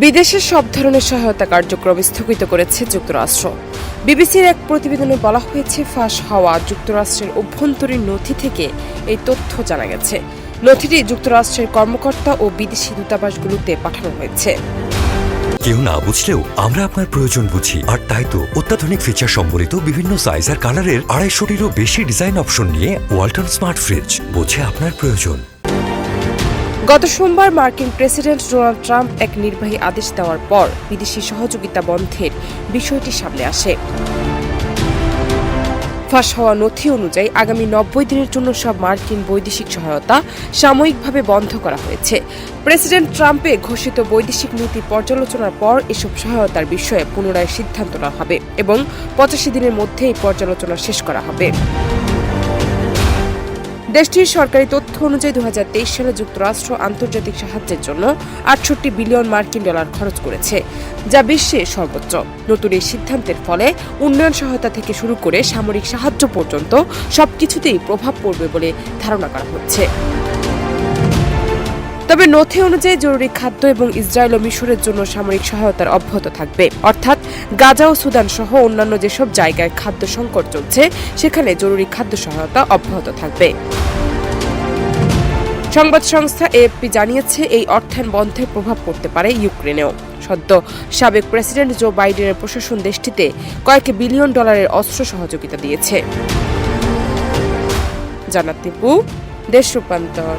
বিদেশের সব ধরনের সহায়তা কার্যক্রম স্থগিত করেছে যুক্তরাষ্ট্র। বিবিসির এক প্রতিবেদনে বলা হয়েছে, ফাঁস হওয়া যুক্তরাষ্ট্রের অভ্যন্তরীণ নথি থেকে এই তথ্য জানা গেছে। নথিটি যুক্তরাষ্ট্রের কর্মকর্তা ও বিদেশি দূতাবাসগুলোতে পাঠানো হয়েছে। কেউ না বুঝলেও আমরা আপনার প্রয়োজন বুঝি, আর তাই তো অত্যাধুনিক ফিচার সম্বলিত বিভিন্ন সাইজ আর কালারের 250-টিরও বেশি ডিজাইন অপশন নিয়ে ওয়ালটন স্মার্ট ফ্রিজ বোঝে আপনার প্রয়োজন। গত সোমবার মার্কিন প্রেসিডেন্ট ডোনাল্ড ট্রাম্প এক নির্বাহী আদেশ দেওয়ার পর বিদেশি সহযোগিতা বন্ধের বিষয়টি সামনে আসে। ফাঁস হওয়া নথি অনুযায়ী আগামী 90 দিনের জন্য সব মার্কিন বৈদেশিক সহায়তা সাময়িকভাবে বন্ধ করা হয়েছে। প্রেসিডেন্ট ট্রাম্পের ঘোষিত বৈদেশিক নীতি পর্যালোচনার পর এসব সহায়তার বিষয়ে পুনরায় সিদ্ধান্ত নেওয়া হবে এবং 85 দিনের মধ্যে এই পর্যালোচনা শেষ করা হবে। দেশটির সরকারি তথ্য অনুযায়ী 2023 সালে যুক্তরাষ্ট্র আন্তর্জাতিক সাহায্যের জন্য 68 বিলিয়ন মার্কিন ডলার খরচ করেছে, যা বিশ্বে সর্বোচ্চ। নতুন এই সিদ্ধান্তের ফলে উন্নয়ন সহায়তা থেকে শুরু করে সামরিক সাহায্য পর্যন্ত সবকিছুতেই প্রভাব পড়বে বলে ধারণা করা হচ্ছে। তবে নথি অনুযায়ী জরুরি খাদ্য এবং ইসরায়েল ও মিশরের জন্য সামরিক সহায়তার অব্যাহত থাকবে, অর্থাৎ গাজা ও সুদান সহ অন্যান্য যেসব জায়গায় খাদ্য সংকট চলছে সেখানে জরুরি খাদ্য সহায়তা অব্যাহত থাকবে। সংবাদ সংস্থা এএফপি জানিয়েছে, এই অর্থায়ন বন্ধের প্রভাব পড়তে পারে ইউক্রেনেও। সদ্য সাবেক প্রেসিডেন্ট জো বাইডেনের প্রশাসন দেশটিতে কয়েক বিলিয়ন ডলারের অস্ত্র সহযোগিতা দিয়েছে। জান্নাত টিপু, দেশ রূপান্তর।